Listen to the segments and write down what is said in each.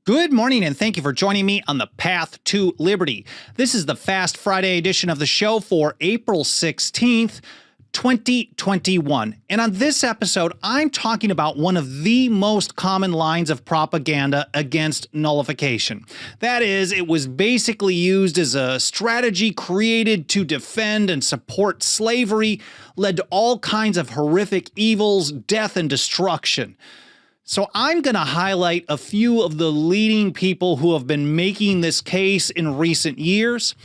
Good morning, and thank you for joining me on the Path to Liberty. This is the Fast Friday edition of the show for April 16th, 2021. And on this episode, I'm talking about one of the most common lines of propaganda against nullification. That is, it was basically used as a strategy created to defend and support slavery, led to all kinds of horrific evils, death, and destruction. So I'm going to highlight a few of the leading people who have been making this case in recent years.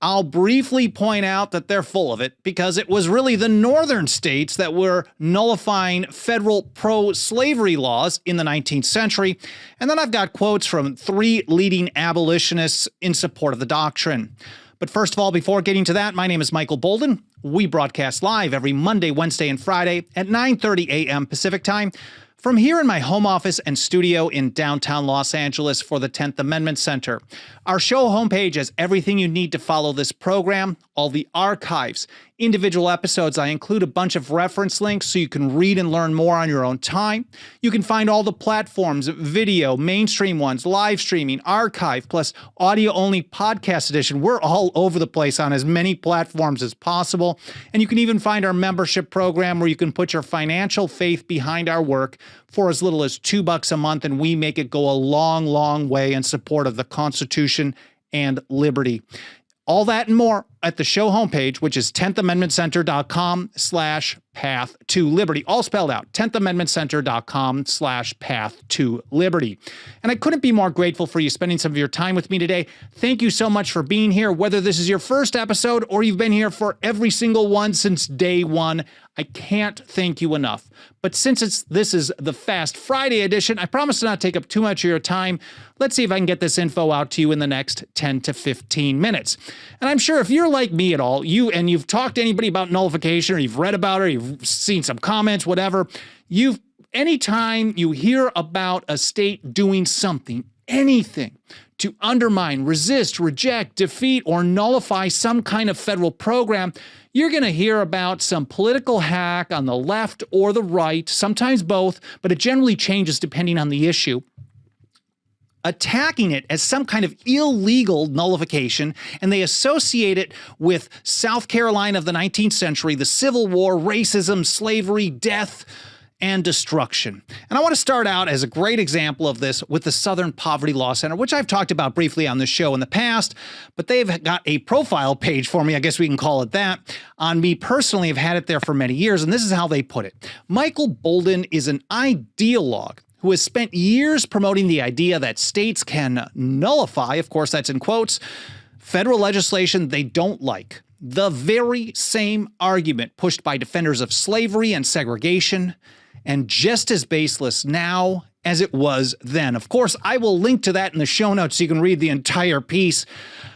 I'll briefly point out that they're full of it because it was really the northern states that were nullifying federal pro-slavery laws in the 19th century. And then I've got quotes from three leading abolitionists in support of the doctrine. But first of all, before getting to that, my name is Michael Bolton. We broadcast live every Monday, Wednesday, and Friday at 9:30 a.m. Pacific time from here in my home office and studio in downtown Los Angeles for the 10th Amendment Center. Our show homepage has everything you need to follow this program, all the archives, individual episodes. I include a bunch of reference links so you can read and learn more on your own time. You can find all the platforms, video, mainstream ones, live streaming, archive, plus audio-only podcast edition. We're all over the place on as many platforms as possible. And you can even find our membership program where you can put your financial faith behind our work for as little as $2 a month, and we make it go a long, long way in support of the Constitution and liberty. All that and more at the show homepage, which is 10thamendmentcenter.com/path to liberty, all spelled out, 10thamendmentcenter.com/path to liberty. And I couldn't be more grateful for you spending some of your time with me today. Thank you so much for being here, whether this is your first episode or you've been here for every single one since day one. I can't thank you enough. But since this is the Fast Friday edition, I promise to not take up too much of your time. Let's see if I can get this info out to you in the next 10 to 15 minutes. And I'm sure if you're like me at all, you've talked to anybody about nullification, or you've read about it, or you've seen some comments, whatever, anytime you hear about a state doing something, anything to undermine, resist, reject, defeat, or nullify some kind of federal program, you're going to hear about some political hack on the left or the right, sometimes both, but it generally changes depending on the issue, attacking it as some kind of illegal nullification, and they associate it with South Carolina of the 19th century, the Civil War, racism, slavery, death, and destruction. And I want to start out as a great example of this with the Southern Poverty Law Center, which I've talked about briefly on this show in the past, but they've got a profile page for me, I guess we can call it that, on me personally. I've had it there for many years, and this is how they put it. Michael Bolton is an ideologue who has spent years promoting the idea that states can nullify, of course that's in quotes, federal legislation they don't like. The very same argument pushed by defenders of slavery and segregation, and just as baseless now as it was then. Of course, I will link to that in the show notes so you can read the entire piece.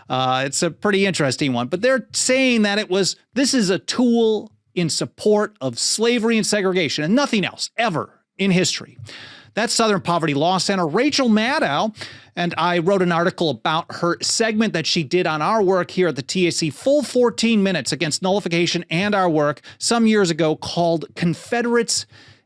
It's a pretty interesting one, but they're saying that this is a tool in support of slavery and segregation and nothing else ever in history. That's Southern Poverty Law Center. Rachel Maddow, and I wrote an article about her segment that she did on our work here at the TAC, full 14 minutes against nullification and our work some years ago, called Confederates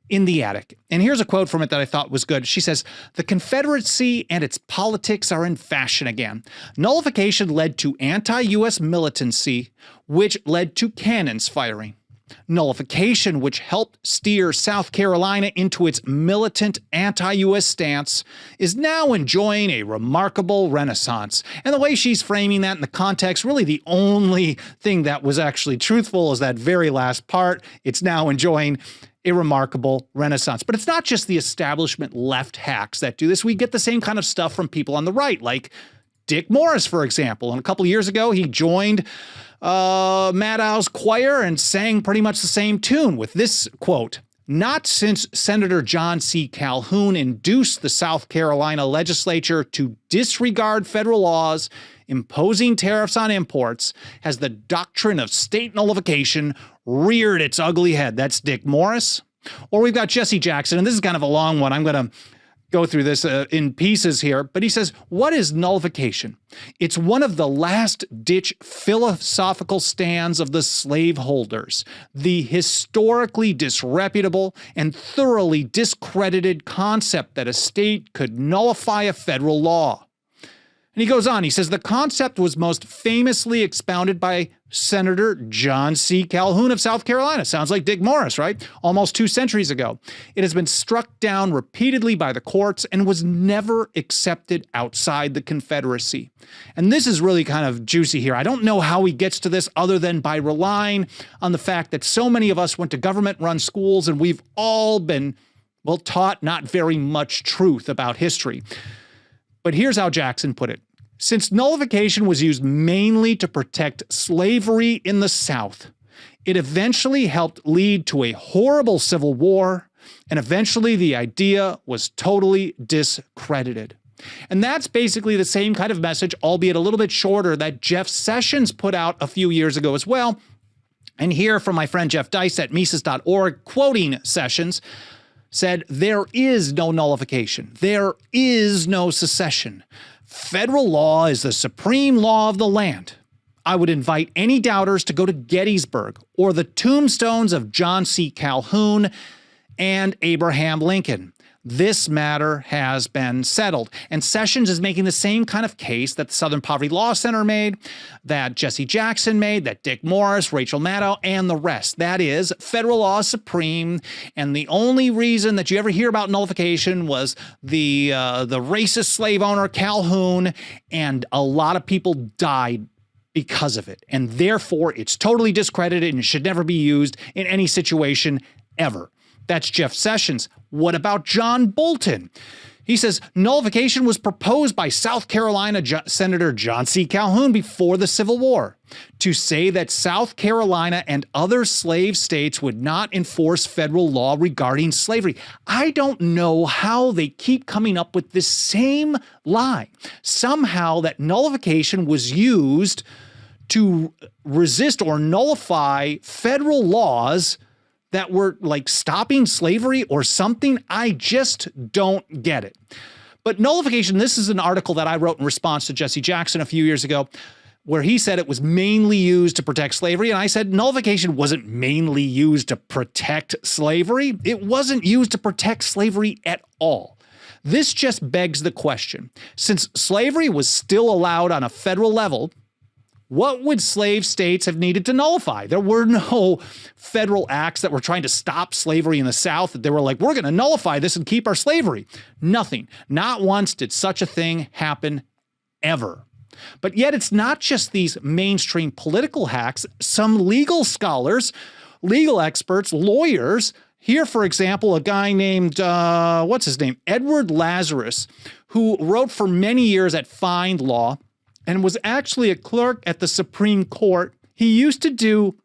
in the Attic. And here's a quote from it that I thought was good. She says, "The Confederacy and its politics are in fashion again. Nullification led to anti-U.S. militancy, which led to cannons firing. Nullification, which helped steer South Carolina into its militant anti-U.S. stance, is now enjoying a remarkable renaissance." And the way she's framing that in the context, really the only thing that was actually truthful is that very last part. It's now enjoying a remarkable renaissance. But it's not just the establishment left hacks that do this. We get the same kind of stuff from people on the right, like Dick Morris, for example. And a couple of years ago, he joined Maddow's choir and sang pretty much the same tune with this quote: "Not since Senator John C. Calhoun induced the South Carolina legislature to disregard federal laws imposing tariffs on imports has the doctrine of state nullification reared its ugly head." That's Dick Morris. Or we've got Jesse Jackson, and this is kind of a long one. I'm going to go through this in pieces here, but he says, what is nullification? It's one of the last-ditch philosophical stands of the slaveholders, the historically disreputable and thoroughly discredited concept that a state could nullify a federal law. And he goes on, he says, the concept was most famously expounded by Senator John C. Calhoun of South Carolina. Sounds like Dick Morris, right? Almost 2 centuries ago. It has been struck down repeatedly by the courts and was never accepted outside the Confederacy. And this is really kind of juicy here. I don't know how he gets to this other than by relying on the fact that so many of us went to government-run schools and we've all been, well, taught not very much truth about history. But here's how Jackson put it. Since nullification was used mainly to protect slavery in the South, it eventually helped lead to a horrible civil war, and eventually the idea was totally discredited. And that's basically the same kind of message, albeit a little bit shorter, that Jeff Sessions put out a few years ago as well. And here from my friend Jeff Dice at Mises.org, quoting Sessions, said, there is no nullification. There is no secession. Federal law is the supreme law of the land. I would invite any doubters to go to Gettysburg or the tombstones of John C. Calhoun and Abraham Lincoln. This matter has been settled. And Sessions is making the same kind of case that the Southern Poverty Law Center made, that Jesse Jackson made, that Dick Morris, Rachel Maddow, and the rest. That is, federal law is supreme, and the only reason that you ever hear about nullification was the racist slave owner Calhoun, and a lot of people died because of it. And therefore, it's totally discredited and should never be used in any situation ever. That's Jeff Sessions. What about John Bolton? He says, nullification was proposed by South Carolina Senator John C. Calhoun before the Civil War to say that South Carolina and other slave states would not enforce federal law regarding slavery. I don't know how they keep coming up with this same lie. Somehow that nullification was used to resist or nullify federal laws that were like stopping slavery or something. I just don't get it. But nullification, this is an article that I wrote in response to Jesse Jackson a few years ago, where he said it was mainly used to protect slavery. And I said nullification wasn't mainly used to protect slavery. It wasn't used to protect slavery at all. This just begs the question, since slavery was still allowed on a federal level, what would slave states have needed to nullify? There were no federal acts that were trying to stop slavery in the South that they were like, we're going to nullify this and keep our slavery. Nothing. Not once did such a thing happen ever. But yet it's not just these mainstream political hacks. Some legal scholars, legal experts, lawyers, here, for example, a guy named, what's his name? Edward Lazarus, who wrote for many years at Find Law, and was actually a clerk at the Supreme Court. He used to do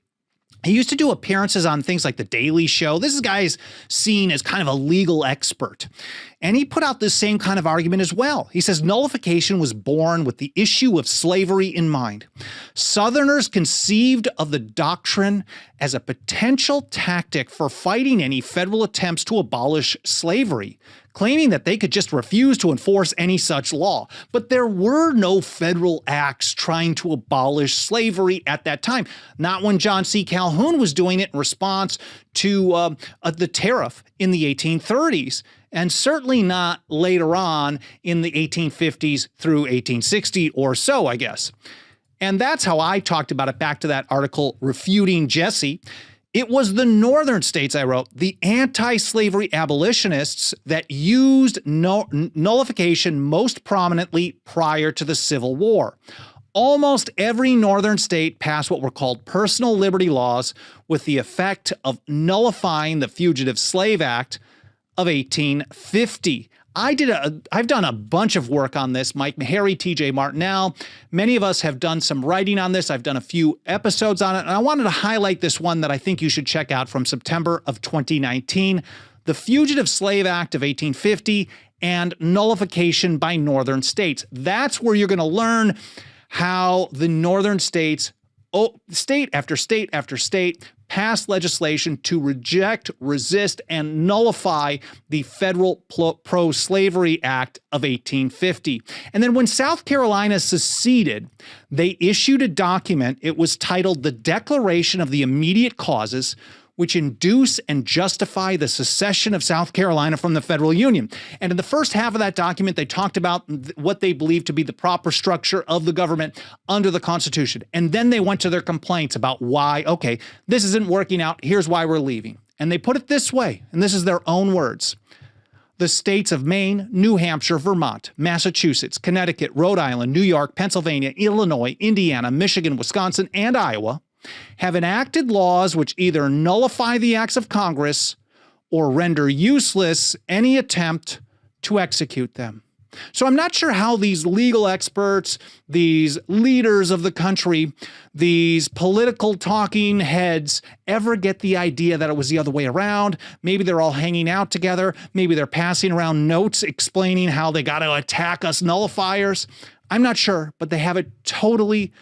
appearances on things like The Daily Show. This guy's seen as kind of a legal expert. And he put out this same kind of argument as well. He says nullification was born with the issue of slavery in mind. Southerners conceived of the doctrine as a potential tactic for fighting any federal attempts to abolish slavery, claiming that they could just refuse to enforce any such law. But there were no federal acts trying to abolish slavery at that time. Not when John C. Calhoun was doing it in response to the tariff in the 1830s, and certainly not later on in the 1850s through 1860 or so, I guess. And that's how I talked about it back to that article refuting Jesse. It was the northern states, I wrote, the anti-slavery abolitionists that used nullification most prominently prior to the Civil War. Almost every northern state passed what were called personal liberty laws with the effect of nullifying the Fugitive Slave Act of 1850. I've done a bunch of work on this. Mike Meharry, TJ Martinell. Many of us have done some writing on this. I've done a few episodes on it, and I wanted to highlight this one that I think you should check out from September of 2019, the Fugitive Slave Act of 1850 and nullification by northern states. That's where you're going to learn how the northern states state after state after state passed legislation to reject, resist, and nullify the Federal Pro-Slavery Act of 1850. And then when South Carolina seceded, they issued a document. It was titled the Declaration of the Immediate Causes, which induce and justify the secession of South Carolina from the federal union. And in the first half of that document, they talked about what they believed to be the proper structure of the government under the Constitution. And then they went to their complaints about why, okay, this isn't working out, here's why we're leaving. And they put it this way, and this is their own words. The states of Maine, New Hampshire, Vermont, Massachusetts, Connecticut, Rhode Island, New York, Pennsylvania, Illinois, Indiana, Michigan, Wisconsin, and Iowa have enacted laws which either nullify the acts of Congress or render useless any attempt to execute them. So I'm not sure how these legal experts, these leaders of the country, these political talking heads ever get the idea that it was the other way around. Maybe they're all hanging out together. Maybe they're passing around notes explaining how they got to attack us nullifiers. I'm not sure, but they have it totally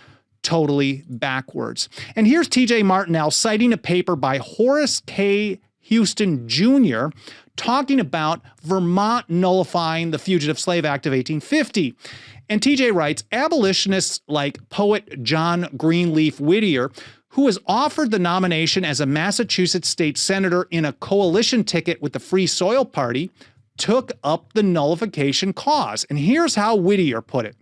backwards. And here's T.J. Martinell citing a paper by Horace K. Houston Jr. talking about Vermont nullifying the Fugitive Slave Act of 1850. And T.J. writes, abolitionists like poet John Greenleaf Whittier, who was offered the nomination as a Massachusetts state senator in a coalition ticket with the Free Soil Party, took up the nullification cause. And here's how Whittier put it.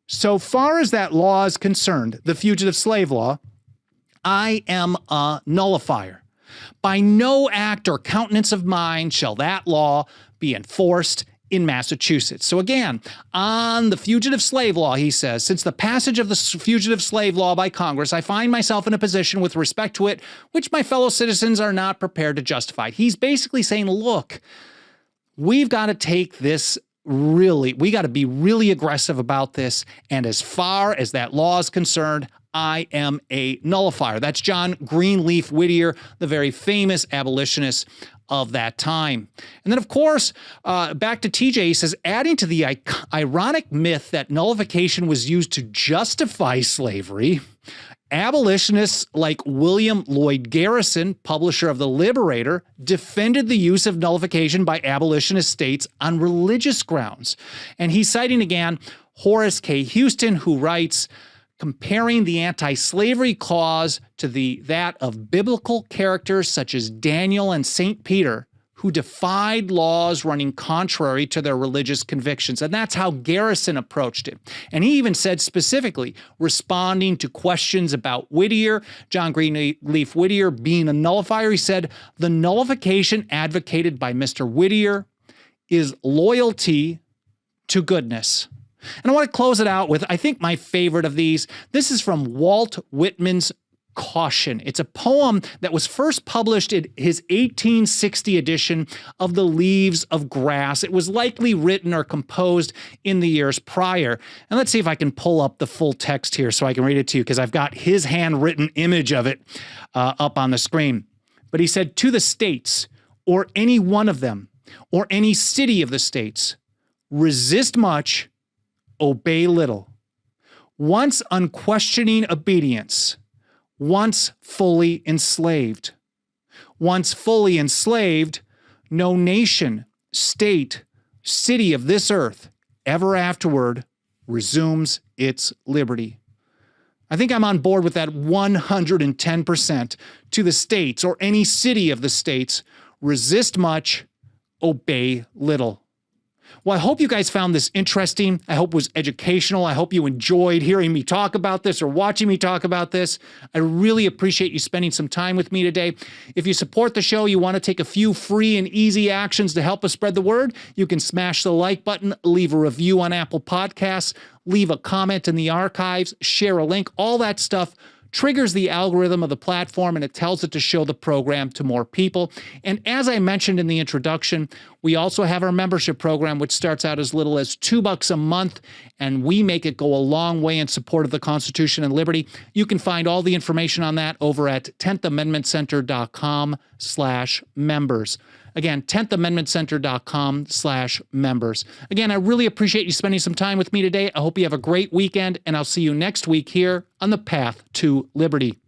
So far as that law is concerned, the Fugitive Slave Law, I am a nullifier. By no act or countenance of mine shall that law be enforced in Massachusetts. So again, on the Fugitive Slave Law, he says, since the passage of the Fugitive Slave Law by Congress, I find myself in a position with respect to it which my fellow citizens are not prepared to justify. He's basically saying, look, we've got to take this we got to be really aggressive about this. And as far as that law is concerned, I am a nullifier. That's John Greenleaf Whittier, the very famous abolitionist of that time. And then, of course, back to TJ, he says, adding to the ironic myth that nullification was used to justify slavery, abolitionists like William Lloyd Garrison, publisher of The Liberator, defended the use of nullification by abolitionist states on religious grounds. And he's citing again Horace K. Houston, who writes, comparing the anti-slavery clause to that of biblical characters such as Daniel and St. Peter, who defied laws running contrary to their religious convictions. And that's how Garrison approached it. And he even said specifically, responding to questions about Whittier, John Greenleaf Whittier being a nullifier, he said, the nullification advocated by Mr. Whittier is loyalty to goodness. And I want to close it out with, I think, my favorite of these. This is from Walt Whitman's Caution. It's a poem that was first published in his 1860 edition of The Leaves of Grass. It was likely written or composed in the years prior. And let's see if I can pull up the full text here so I can read it to you, because I've got his handwritten image of it up on the screen. But he said, to the states, or any one of them, or any city of the states, resist much, obey little. Once unquestioning obedience, once fully enslaved. Once fully enslaved, no nation, state, city of this earth ever afterward resumes its liberty. I think I'm on board with that 110%. To the states or any city of the states, resist much, obey little. Well, I hope you guys found this interesting. I hope it was educational. I hope you enjoyed hearing me talk about this or watching me talk about this. I really appreciate you spending some time with me today. If you support the show, you want to take a few free and easy actions to help us spread the word, you can smash the like button, leave a review on Apple Podcasts, leave a comment in the archives, share a link. All that stuff triggers the algorithm of the platform, and it tells it to show the program to more people. And as I mentioned in the introduction, we also have our membership program, which starts out as little as $2 a month, and we make it go a long way in support of the Constitution and liberty. You can find all the information on that over at 10thamendmentcenter.com/members. Again, 10thamendmentcenter.com/members. Again, I really appreciate you spending some time with me today. I hope you have a great weekend, and I'll see you next week here on the Path to Liberty.